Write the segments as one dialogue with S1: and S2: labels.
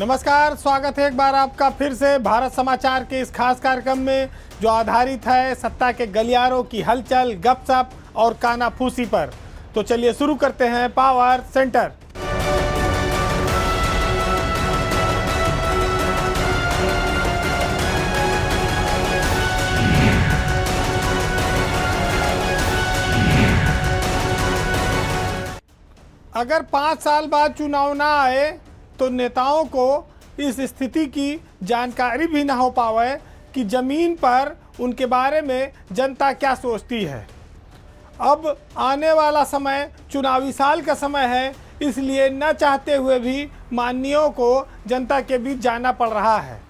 S1: नमस्कार, स्वागत है एक बार आपका फिर से भारत समाचार के इस खास कार्यक्रम में जो आधारित है सत्ता के गलियारों की हलचल, गपशप और कानाफूसी पर। तो चलिए शुरू करते हैं पावर सेंटर। अगर 5 साल बाद चुनाव ना आए तो नेताओं को इस स्थिति की जानकारी भी ना हो पावे कि जमीन पर उनके बारे में जनता क्या सोचती है। अब आने वाला समय चुनावी साल का समय है, इसलिए न चाहते हुए भी माननीयों को जनता के बीच जाना पड़ रहा है।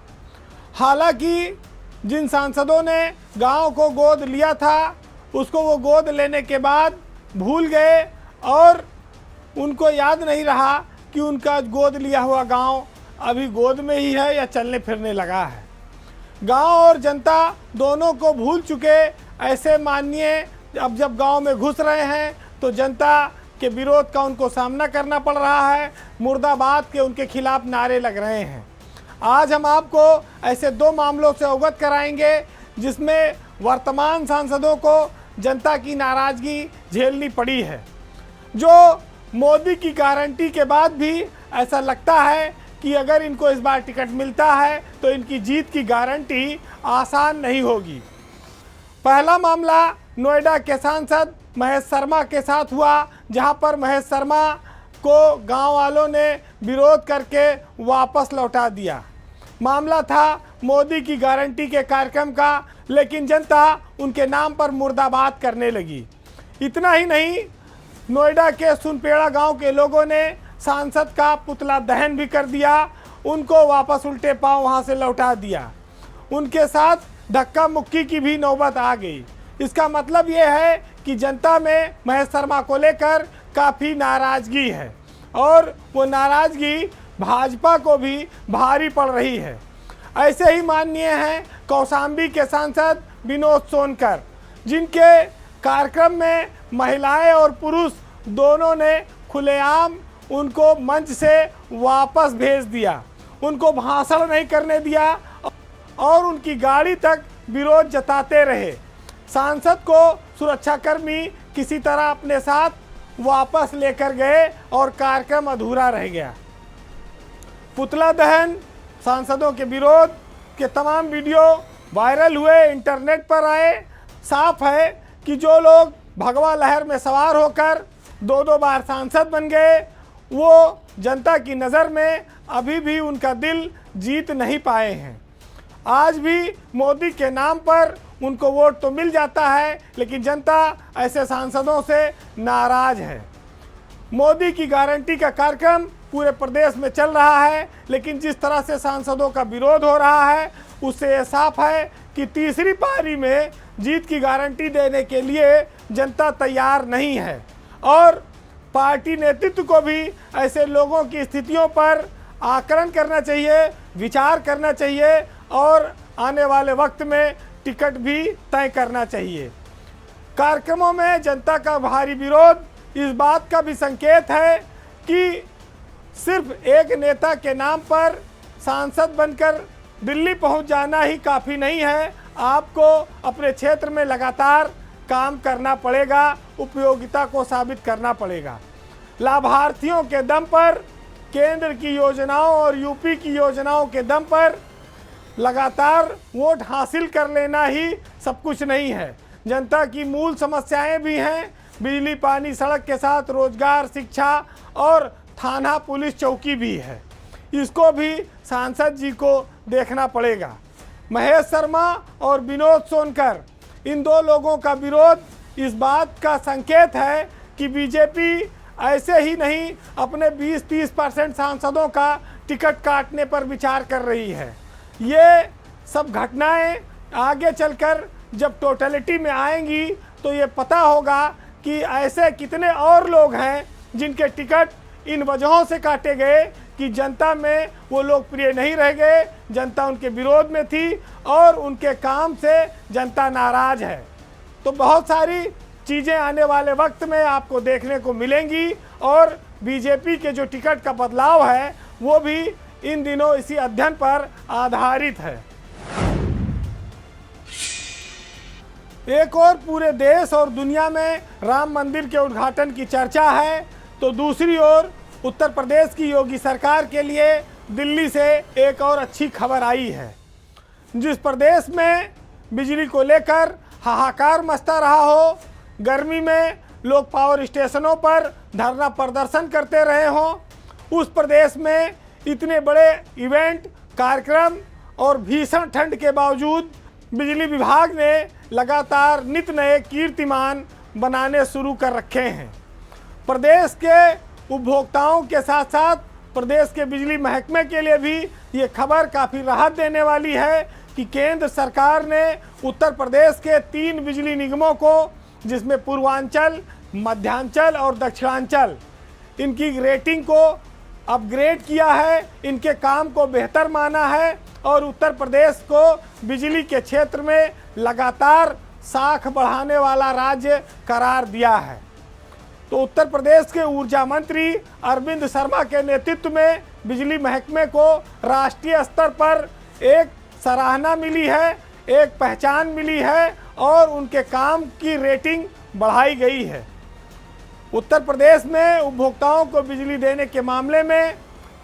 S1: हालांकि जिन सांसदों ने गांव को गोद लिया था उसको वो गोद लेने के बाद भूल गए और उनको याद नहीं रहा कि उनका गोद लिया हुआ गांव अभी गोद में ही है या चलने फिरने लगा है। गांव और जनता दोनों को भूल चुके ऐसे माननीय अब जब गांव में घुस रहे हैं तो जनता के विरोध का उनको सामना करना पड़ रहा है। मुर्दाबाद के उनके खिलाफ नारे लग रहे हैं। आज हम आपको ऐसे 2 मामलों से अवगत कराएंगे जिसमें वर्तमान सांसदों को जनता की नाराज़गी झेलनी पड़ी है। जो मोदी की गारंटी के बाद भी ऐसा लगता है कि अगर इनको इस बार टिकट मिलता है तो इनकी जीत की गारंटी आसान नहीं होगी। पहला मामला नोएडा के सांसद महेश शर्मा के साथ हुआ, जहां पर महेश शर्मा को गांव वालों ने विरोध करके वापस लौटा दिया। मामला था मोदी की गारंटी के कार्यक्रम का, लेकिन जनता उनके नाम पर मुर्दाबाद करने लगी। इतना ही नहीं, नोएडा के सुनपेड़ा गांव के लोगों ने सांसद का पुतला दहन भी कर दिया, उनको वापस उल्टे पांव वहां से लौटा दिया। उनके साथ धक्का मुक्की की भी नौबत आ गई। इसका मतलब ये है कि जनता में महेश शर्मा को लेकर काफ़ी नाराज़गी है और वो नाराज़गी भाजपा को भी भारी पड़ रही है। ऐसे ही माननीय हैं कौशाम्बी के सांसद विनोद सोनकर, जिनके कार्यक्रम में महिलाएं और पुरुष दोनों ने खुलेआम उनको मंच से वापस भेज दिया, उनको भाषण नहीं करने दिया और उनकी गाड़ी तक विरोध जताते रहे। सांसद को सुरक्षाकर्मी किसी तरह अपने साथ वापस लेकर गए और कार्यक्रम अधूरा रह गया। पुतला दहन, सांसदों के विरोध के तमाम वीडियो वायरल हुए, इंटरनेट पर आए। साफ है कि जो लोग भगवा लहर में सवार होकर 2-2 बार सांसद बन गए वो जनता की नज़र में अभी भी उनका दिल जीत नहीं पाए हैं। आज भी मोदी के नाम पर उनको वोट तो मिल जाता है, लेकिन जनता ऐसे सांसदों से नाराज़ है। मोदी की गारंटी का कार्यक्रम पूरे प्रदेश में चल रहा है, लेकिन जिस तरह से सांसदों का विरोध हो रहा है उससे ये साफ है कि तीसरी पारी में जीत की गारंटी देने के लिए जनता तैयार नहीं है और पार्टी नेतृत्व को भी ऐसे लोगों की स्थितियों पर आकलन करना चाहिए, विचार करना चाहिए और आने वाले वक्त में टिकट भी तय करना चाहिए। कार्यक्रमों में जनता का भारी विरोध इस बात का भी संकेत है कि सिर्फ एक नेता के नाम पर सांसद बनकर दिल्ली पहुंच जाना ही काफ़ी नहीं है। आपको अपने क्षेत्र में लगातार काम करना पड़ेगा, उपयोगिता को साबित करना पड़ेगा। लाभार्थियों के दम पर, केंद्र की योजनाओं और यूपी की योजनाओं के दम पर लगातार वोट हासिल कर लेना ही सब कुछ नहीं है। जनता की मूल समस्याएं भी हैं, बिजली, पानी, सड़क के साथ रोजगार, शिक्षा और थाना पुलिस चौकी भी है। इसको भी सांसद जी को देखना पड़ेगा। महेश शर्मा और विनोद सोनकर, इन 2 लोगों का विरोध इस बात का संकेत है कि बीजेपी ऐसे ही नहीं अपने 20-30% सांसदों का टिकट काटने पर विचार कर रही है। ये सब घटनाएं आगे चलकर जब टोटलिटी में आएंगी तो ये पता होगा कि ऐसे कितने और लोग हैं जिनके टिकट इन वजहों से काटे गए कि जनता में वो लोकप्रिय नहीं रह गए, जनता उनके विरोध में थी और उनके काम से जनता नाराज़ है। तो बहुत सारी चीज़ें आने वाले वक्त में आपको देखने को मिलेंगी और बीजेपी के जो टिकट का बदलाव है वो भी इन दिनों इसी अध्ययन पर आधारित है। एक और पूरे देश और दुनिया में राम मंदिर के उद्घाटन की चर्चा है, तो दूसरी ओर उत्तर प्रदेश की योगी सरकार के लिए दिल्ली से एक और अच्छी खबर आई है। जिस प्रदेश में बिजली को लेकर हाहाकार मचता रहा हो, गर्मी में लोग पावर स्टेशनों पर धरना प्रदर्शन करते रहे हों, उस प्रदेश में इतने बड़े इवेंट, कार्यक्रम और भीषण ठंड के बावजूद बिजली विभाग ने लगातार नित नए कीर्तिमान बनाने शुरू कर रखे हैं। प्रदेश के उपभोक्ताओं के साथ साथ प्रदेश के बिजली महकमे के लिए भी ये खबर काफ़ी राहत देने वाली है कि केंद्र सरकार ने उत्तर प्रदेश के 3 बिजली निगमों को, जिसमें पूर्वांचल, मध्यांचल और दक्षिणांचल, इनकी रेटिंग को अपग्रेड किया है, इनके काम को बेहतर माना है और उत्तर प्रदेश को बिजली के क्षेत्र में लगातार साख बढ़ाने वाला राज्य करार दिया है। तो उत्तर प्रदेश के ऊर्जा मंत्री अरविंद शर्मा के नेतृत्व में बिजली महकमे को राष्ट्रीय स्तर पर एक सराहना मिली है, एक पहचान मिली है और उनके काम की रेटिंग बढ़ाई गई है। उत्तर प्रदेश में उपभोक्ताओं को बिजली देने के मामले में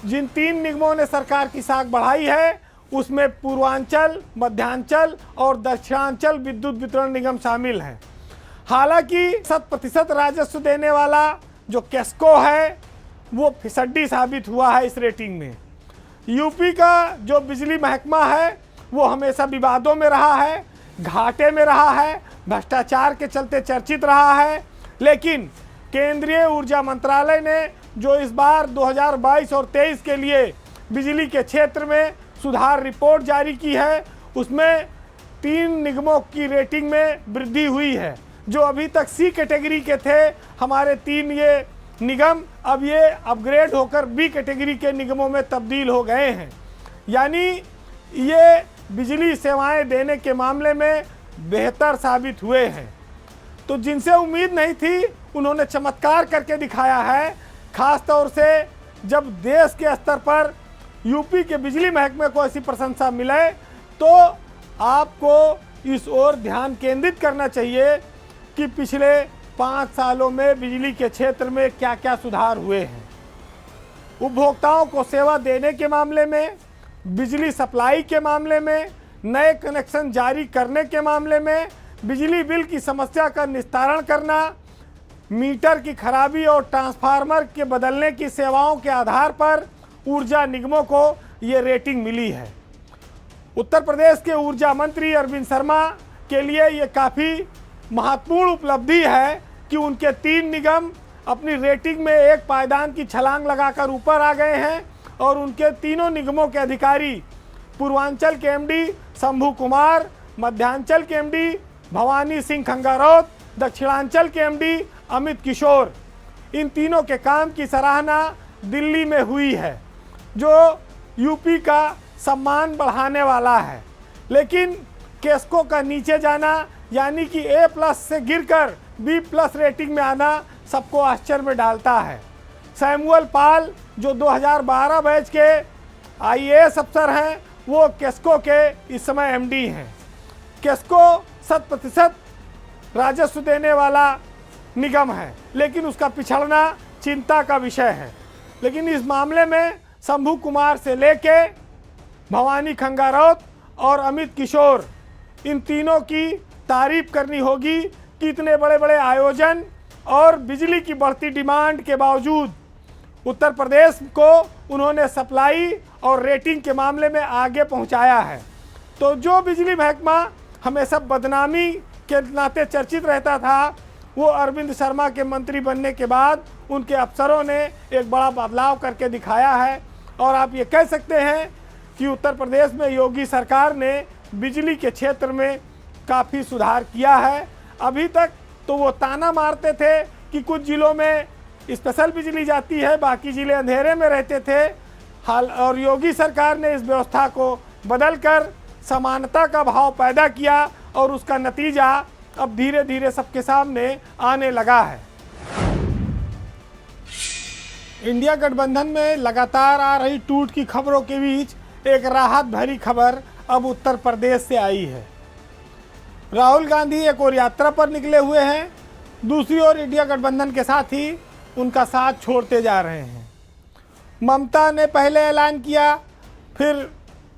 S1: जिन 3 निगमों ने सरकार की साख बढ़ाई है, उसमें पूर्वांचल, मध्यांचल और दक्षिणांचल विद्युत वितरण निगम शामिल हैं। हालांकि 100% राजस्व देने वाला जो केस्को है वो फिसड्डी साबित हुआ है इस रेटिंग में। यूपी का जो बिजली महकमा है वो हमेशा विवादों में रहा है, घाटे में रहा है, भ्रष्टाचार के चलते चर्चित रहा है, लेकिन केंद्रीय ऊर्जा मंत्रालय ने जो इस बार 2022 और 23 के लिए बिजली के क्षेत्र में सुधार रिपोर्ट जारी की है, उसमें 3 निगमों की रेटिंग में वृद्धि हुई है। जो अभी तक सी कैटेगरी के थे हमारे 3 ये निगम, अब ये अपग्रेड होकर बी कैटेगरी के निगमों में तब्दील हो गए हैं। यानी ये बिजली सेवाएं देने के मामले में बेहतर साबित हुए हैं। तो जिनसे उम्मीद नहीं थी उन्होंने चमत्कार करके दिखाया है। खास तौर से जब देश के स्तर पर यूपी के बिजली महकमे को ऐसी प्रशंसा मिले तो आपको इस ओर ध्यान केंद्रित करना चाहिए कि पिछले 5 सालों में बिजली के क्षेत्र में क्या क्या सुधार हुए हैं। उपभोक्ताओं को सेवा देने के मामले में, बिजली सप्लाई के मामले में, नए कनेक्शन जारी करने के मामले में, बिजली बिल की समस्या का निस्तारण करना, मीटर की खराबी और ट्रांसफार्मर के बदलने की सेवाओं के आधार पर ऊर्जा निगमों को ये रेटिंग मिली है। उत्तर प्रदेश के ऊर्जा मंत्री अरविंद शर्मा के लिए ये काफ़ी महत्वपूर्ण उपलब्धि है कि उनके 3 निगम अपनी रेटिंग में एक पायदान की छलांग लगाकर ऊपर आ गए हैं और उनके तीनों निगमों के अधिकारी पूर्वांचल के एमडी शंभू कुमार, मध्यांचल के एमडी भवानी सिंह खंगारौत, दक्षिणांचल के एमडी अमित किशोर, इन तीनों के काम की सराहना दिल्ली में हुई है, जो यूपी का सम्मान बढ़ाने वाला है। लेकिन केस्को का नीचे जाना यानी कि A+ से गिरकर B+ रेटिंग में आना सबको आश्चर्य में डालता है। सैमुअल पाल जो 2012 बैच के IAS अफसर हैं, वो केस्को के इस समय एमडी हैं। केस्को 100% राजस्व देने वाला निगम है, लेकिन उसका पिछड़ना चिंता का विषय है। लेकिन इस मामले में शंभू कुमार से लेके भवानी खंगारौत और अमित किशोर, इन तीनों की तारीफ करनी होगी कि इतने बड़े बड़े आयोजन और बिजली की बढ़ती डिमांड के बावजूद उत्तर प्रदेश को उन्होंने सप्लाई और रेटिंग के मामले में आगे पहुंचाया है। तो जो बिजली महकमा हमेशा बदनामी के नाते चर्चित रहता था, वो अरविंद शर्मा के मंत्री बनने के बाद उनके अफसरों ने एक बड़ा बदलाव करके दिखाया है। और आप ये कह सकते हैं कि उत्तर प्रदेश में योगी सरकार ने बिजली के क्षेत्र में काफ़ी सुधार किया है। अभी तक तो वो ताना मारते थे कि कुछ ज़िलों में स्पेशल बिजली जाती है, बाकी ज़िले अंधेरे में रहते थे। और योगी सरकार ने इस व्यवस्था को बदलकर समानता का भाव पैदा किया और उसका नतीजा अब धीरे धीरे सबके सामने आने लगा है। इंडिया गठबंधन में लगातार आ रही टूट की खबरों के बीच एक राहत भरी खबर अब उत्तर प्रदेश से आई है। राहुल गांधी एक और यात्रा पर निकले हुए हैं, दूसरी ओर इंडिया गठबंधन के साथ ही उनका साथ छोड़ते जा रहे हैं। ममता ने पहले ऐलान किया, फिर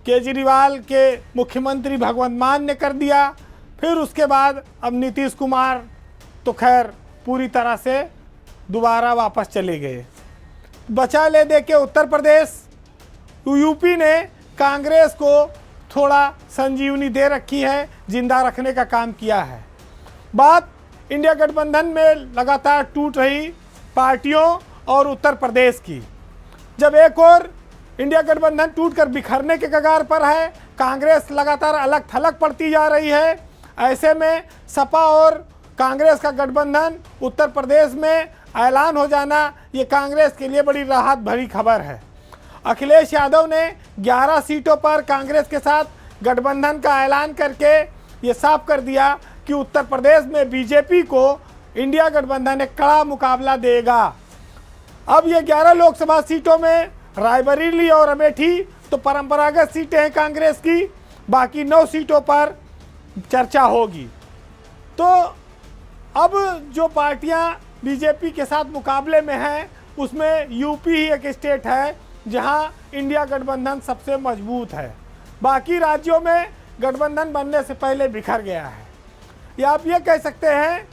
S1: केजरीवाल के मुख्यमंत्री भगवंत मान ने कर दिया, फिर उसके बाद अब नीतीश कुमार तो खैर पूरी तरह से दोबारा वापस चले गए। बचा ले दे के उत्तर प्रदेश, यूपी ने कांग्रेस को थोड़ा संजीवनी दे रखी है, जिंदा रखने का काम किया है। बात इंडिया गठबंधन में लगातार टूट रही पार्टियों और उत्तर प्रदेश की। जब एक और इंडिया गठबंधन टूटकर बिखरने के कगार पर है, कांग्रेस लगातार अलग थलग पड़ती जा रही है, ऐसे में सपा और कांग्रेस का गठबंधन उत्तर प्रदेश में ऐलान हो जाना ये कांग्रेस के लिए बड़ी राहत भरी खबर है। अखिलेश यादव ने 11 सीटों पर कांग्रेस के साथ गठबंधन का ऐलान करके ये साफ कर दिया कि उत्तर प्रदेश में बीजेपी को इंडिया गठबंधन एक कड़ा मुकाबला देगा। अब ये 11 लोकसभा सीटों में रायबरेली और अमेठी तो परंपरागत सीटें हैं कांग्रेस की, बाकी 9 सीटों पर चर्चा होगी। तो अब जो पार्टियां बीजेपी के साथ मुकाबले में हैं, उसमें यूपी ही एक स्टेट है जहां इंडिया गठबंधन सबसे मजबूत है। बाकी राज्यों में गठबंधन बनने से पहले बिखर गया है। या आप ये कह सकते हैं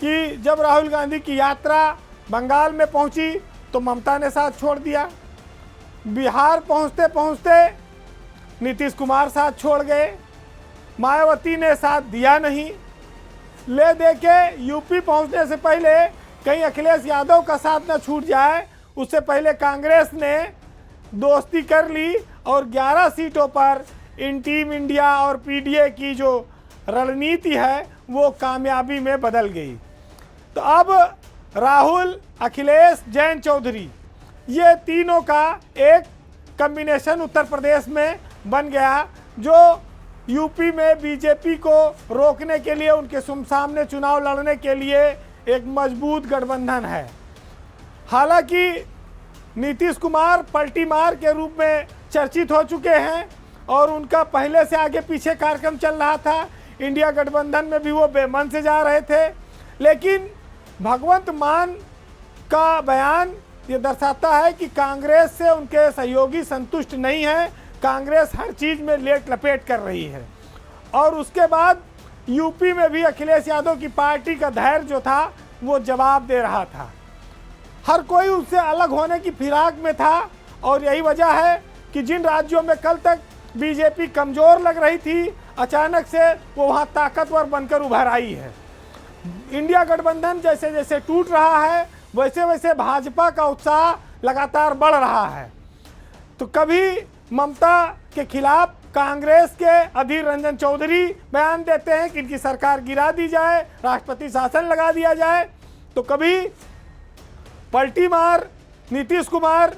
S1: कि जब राहुल गांधी की यात्रा बंगाल में पहुंची तो ममता ने साथ छोड़ दिया, बिहार पहुंचते पहुंचते नीतीश कुमार साथ छोड़ गए, मायावती ने साथ दिया नहीं, ले दे के यूपी पहुंचने से पहले कहीं अखिलेश यादव का साथ न छूट जाए, उससे पहले कांग्रेस ने दोस्ती कर ली और 11 सीटों पर इन टीम इंडिया और पीडीए की जो रणनीति है वो कामयाबी में बदल गई। तो अब राहुल, अखिलेश, जयंत चौधरी, ये तीनों का एक कॉम्बिनेशन उत्तर प्रदेश में बन गया, जो यूपी में बीजेपी को रोकने के लिए, उनके सामने चुनाव लड़ने के लिए एक मजबूत गठबंधन है। हालांकि नीतीश कुमार पलटी मार के रूप में चर्चित हो चुके हैं और उनका पहले से आगे पीछे कार्यक्रम चल रहा था। इंडिया गठबंधन में भी वो बेमन से जा रहे थे, लेकिन भगवंत मान का बयान ये दर्शाता है कि कांग्रेस से उनके सहयोगी संतुष्ट नहीं हैं। कांग्रेस हर चीज़ में लेट लपेट कर रही है और उसके बाद यूपी में भी अखिलेश यादव की पार्टी का धैर्य जो था वो जवाब दे रहा था। हर कोई उससे अलग होने की फिराक में था और यही वजह है कि जिन राज्यों में कल तक बीजेपी कमज़ोर लग रही थी, अचानक से वो वहाँ ताकतवर बनकर उभर आई है। इंडिया गठबंधन जैसे जैसे टूट रहा है, वैसे वैसे भाजपा का उत्साह लगातार बढ़ रहा है। तो कभी ममता के खिलाफ कांग्रेस के अधीर रंजन चौधरी बयान देते हैं कि इनकी सरकार गिरा दी जाए, राष्ट्रपति शासन लगा दिया जाए, तो कभी पलटी मार नीतीश कुमार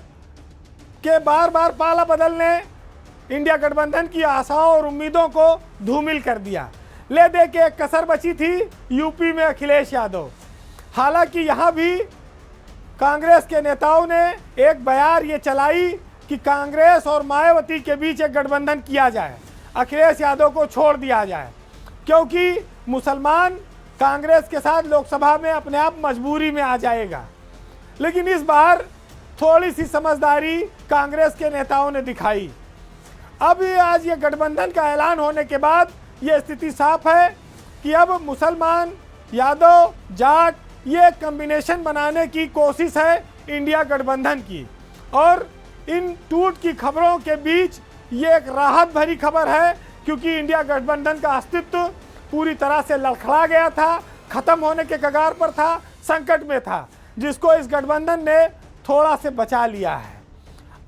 S1: के बार बार पाला बदलने इंडिया गठबंधन की आशाओं और उम्मीदों को धूमिल कर दिया। ले दे के एक कसर बची थी यूपी में अखिलेश यादव। हालांकि यहाँ भी कांग्रेस के नेताओं ने एक बयार ये चलाई कि कांग्रेस और मायावती के बीच एक गठबंधन किया जाए, अखिलेश यादव को छोड़ दिया जाए, क्योंकि मुसलमान कांग्रेस के साथ लोकसभा में अपने आप मजबूरी में आ जाएगा। लेकिन इस बार थोड़ी सी समझदारी कांग्रेस के नेताओं ने दिखाई। अब आज ये गठबंधन का ऐलान होने के बाद ये स्थिति साफ है कि अब मुसलमान, यादव, जाट ये कॉम्बिनेशन बनाने की कोशिश है इंडिया गठबंधन की। और इन टूट की खबरों के बीच ये एक राहत भरी खबर है, क्योंकि इंडिया गठबंधन का अस्तित्व पूरी तरह से लड़खड़ा गया था, खत्म होने के कगार पर था, संकट में था, जिसको इस गठबंधन ने थोड़ा से बचा लिया है।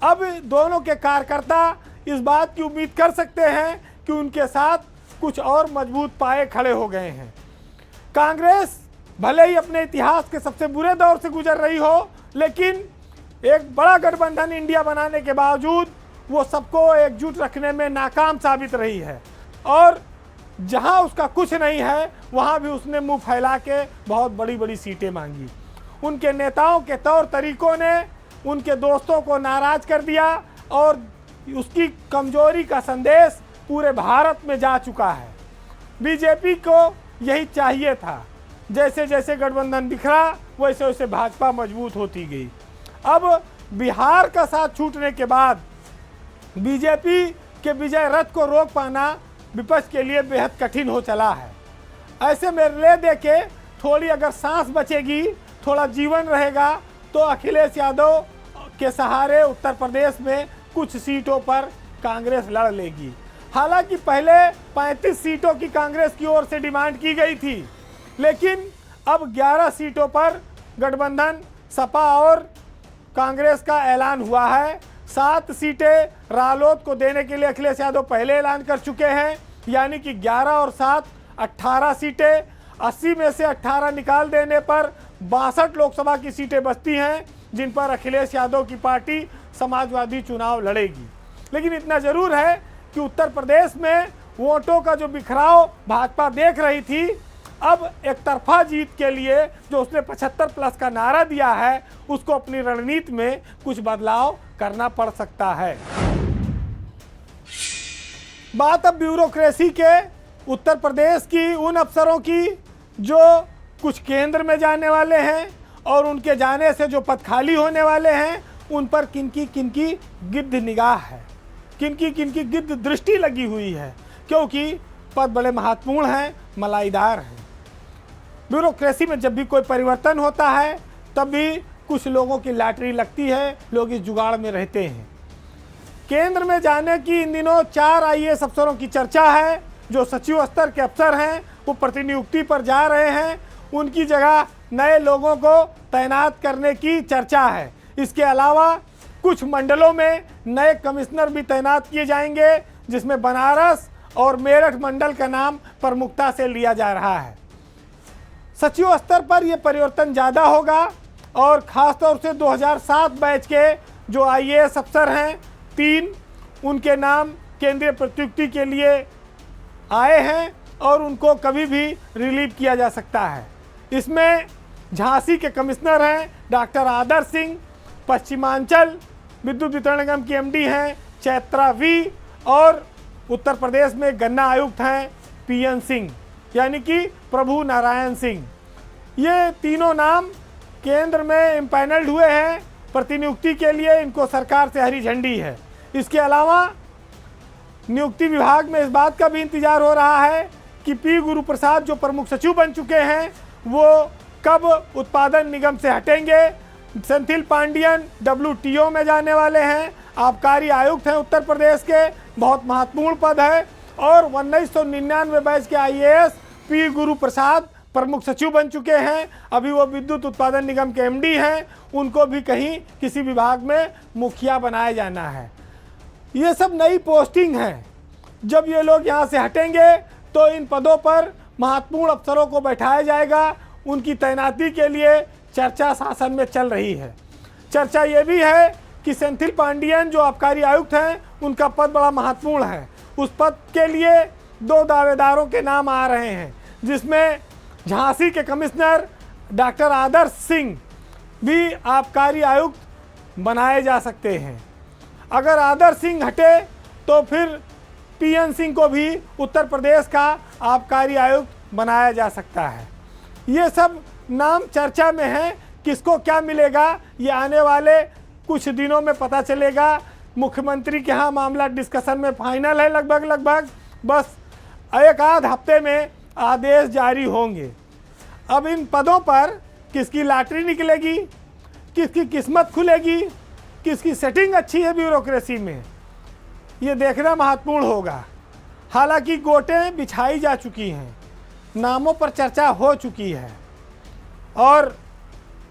S1: अब दोनों के कार्यकर्ता इस बात की उम्मीद कर सकते हैं कि उनके साथ कुछ और मजबूत पाए खड़े हो गए हैं। कांग्रेस भले ही अपने इतिहास के सबसे बुरे दौर से गुजर रही हो, लेकिन एक बड़ा गठबंधन इंडिया बनाने के बावजूद वो सबको एकजुट रखने में नाकाम साबित रही है। और जहां उसका कुछ नहीं है वहां भी उसने मुंह फैला के बहुत बड़ी बड़ी सीटें मांगी। उनके नेताओं के तौर तरीकों ने उनके दोस्तों को नाराज कर दिया और उसकी कमजोरी का संदेश पूरे भारत में जा चुका है। बीजेपी को यही चाहिए था। जैसे जैसे गठबंधन बिखरा वैसे वैसे भाजपा मजबूत होती गई। अब बिहार का साथ छूटने के बाद बीजेपी के विजय रथ को रोक पाना विपक्ष के लिए बेहद कठिन हो चला है। ऐसे में ले देके थोड़ी अगर सांस बचेगी, थोड़ा जीवन रहेगा, तो अखिलेश यादव के सहारे उत्तर प्रदेश में कुछ सीटों पर कांग्रेस लड़ लेगी। हालांकि पहले 35 सीटों की कांग्रेस की ओर से डिमांड की गई थी, लेकिन अब 11 सीटों पर गठबंधन सपा और कांग्रेस का ऐलान हुआ है। 7 सीटें रालोद को देने के लिए अखिलेश यादव पहले ऐलान कर चुके हैं, यानी कि 11 और 7 18 सीटें। 80 में से 18 निकाल देने पर 62 लोकसभा की सीटें बचती हैं, जिन पर अखिलेश यादव की पार्टी समाजवादी चुनाव लड़ेगी। लेकिन इतना जरूर है कि उत्तर प्रदेश में वोटों का जो बिखराव भाजपा देख रही थी, अब एक तरफा जीत के लिए जो उसने 75+ का नारा दिया है, उसको अपनी रणनीति में कुछ बदलाव करना पड़ सकता है। बात अब ब्यूरोक्रेसी के उत्तर प्रदेश की उन अफसरों की जो कुछ केंद्र में जाने वाले हैं और उनके जाने से जो पद खाली होने वाले हैं, उन पर किनकी गिद्ध निगाह है, किनकी गिद्ध दृष्टि लगी हुई है, क्योंकि पद बड़े महत्वपूर्ण हैं, मलाईदार हैं। ब्यूरोक्रेसी में जब भी कोई परिवर्तन होता है तब भी कुछ लोगों की लॉटरी लगती है, लोग इस जुगाड़ में रहते हैं। केंद्र में जाने की इन दिनों 4 IAS अफसरों की चर्चा है। जो सचिव स्तर के अफसर हैं वो प्रतिनियुक्ति पर जा रहे हैं, उनकी जगह नए लोगों को तैनात करने की चर्चा है। इसके अलावा कुछ मंडलों में नए कमिश्नर भी तैनात किए जाएंगे, जिसमें बनारस और मेरठ मंडल का नाम प्रमुखता से लिया जा रहा है। सचिव स्तर पर यह परिवर्तन ज़्यादा होगा और ख़ासतौर से 2007 बैच के जो IAS अफसर हैं 3, उनके नाम केंद्रीय प्रतिनियुक्ति के लिए आए हैं और उनको कभी भी रिलीव किया जा सकता है। इसमें झांसी के कमिश्नर हैं डॉक्टर आदर्श सिंह, पश्चिमांचल विद्युत वितरण निगम की MD हैं चैत्रा V, और उत्तर प्रदेश में गन्ना आयुक्त हैं PN सिंह, यानी कि प्रभु नारायण सिंह। ये तीनों नाम केंद्र में इम्पैनल्ड हुए हैं प्रतिनियुक्ति के लिए, इनको सरकार से हरी झंडी है। इसके अलावा नियुक्ति विभाग में इस बात का भी इंतजार हो रहा है कि P गुरुप्रसाद जो प्रमुख सचिव बन चुके हैं वो कब उत्पादन निगम से हटेंगे। सेंथिल पांडियन WTO में जाने वाले हैं, आबकारी आयुक्त हैं उत्तर प्रदेश के, बहुत महत्वपूर्ण पद है। और 1999 बैच के IAS P गुरुप्रसाद प्रमुख सचिव बन चुके हैं, अभी वो विद्युत उत्पादन निगम के MD हैं, उनको भी कहीं किसी विभाग में मुखिया बनाया जाना है। ये सब नई पोस्टिंग है। जब ये लोग यहाँ से हटेंगे तो इन पदों पर महत्वपूर्ण अफसरों को बैठाया जाएगा। उनकी तैनाती के लिए चर्चा शासन में चल रही है। चर्चा ये भी है कि सेंथिल पांडियन जो आबकारी आयुक्त हैं, उनका पद बड़ा महत्वपूर्ण है। उस पद के लिए 2 दावेदारों के नाम आ रहे हैं, जिसमें झांसी के कमिश्नर डॉक्टर आदर्श सिंह भी आबकारी आयुक्त बनाए जा सकते हैं। अगर आदर्श सिंह हटे तो फिर PN सिंह को भी उत्तर प्रदेश का आबकारी आयुक्त बनाया जा सकता है। ये सब नाम चर्चा में हैं, किसको क्या मिलेगा ये आने वाले कुछ दिनों में पता चलेगा। मुख्यमंत्री के यहाँ मामला डिस्कशन में फाइनल है लगभग, बस 1 आध हफ्ते में आदेश जारी होंगे। अब इन पदों पर किसकी लॉटरी निकलेगी, किसकी किस्मत खुलेगी, किसकी सेटिंग अच्छी है ब्यूरोक्रेसी में, ये देखना महत्वपूर्ण होगा। हालांकि गोटें बिछाई जा चुकी हैं, नामों पर चर्चा हो चुकी है और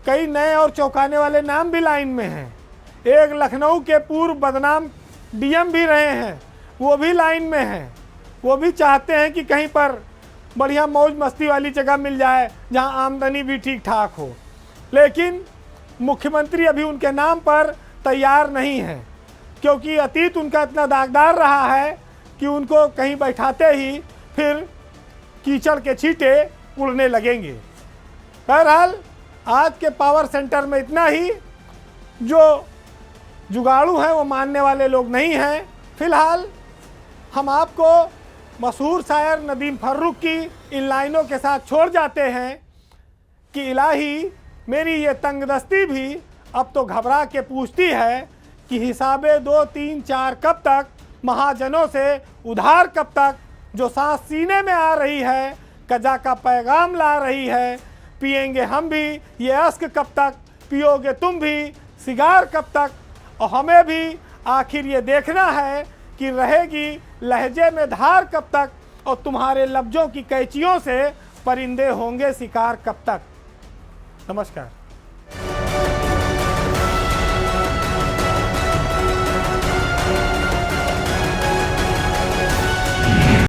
S1: कई नए और चौंकाने वाले नाम भी लाइन में हैं। एक लखनऊ के पूर्व बदनाम DM भी रहे हैं, वो भी लाइन में हैं। वो भी चाहते हैं कि कहीं पर बढ़िया मौज मस्ती वाली जगह मिल जाए जहां आमदनी भी ठीक ठाक हो, लेकिन मुख्यमंत्री अभी उनके नाम पर तैयार नहीं है, क्योंकि अतीत उनका इतना दागदार रहा है कि उनको कहीं बैठाते ही फिर कीचड़ के छींटे उड़ने लगेंगे। बहरहाल आज के पावर सेंटर में इतना ही। जो जुगाड़ू हैं वो मानने वाले लोग नहीं हैं। फिलहाल हम आपको मशहूर शायर नदीम फर्रुख की इन लाइनों के साथ छोड़ जाते हैं कि इलाही मेरी ये तंगदस्ती भी अब तो घबरा के पूछती है कि हिसाबे 2 3 4 कब तक, महाजनों से उधार कब तक, जो सांस सीने में आ रही है कजा का पैगाम ला रही है, पिएंगे हम भी ये अश्क कब तक, पियोगे तुम भी सिगार कब तक, और हमें भी आखिर ये देखना है कि रहेगी लहजे में धार कब तक, और तुम्हारे लफ्जों की कैचियों से परिंदे होंगे शिकार कब तक। नमस्कार।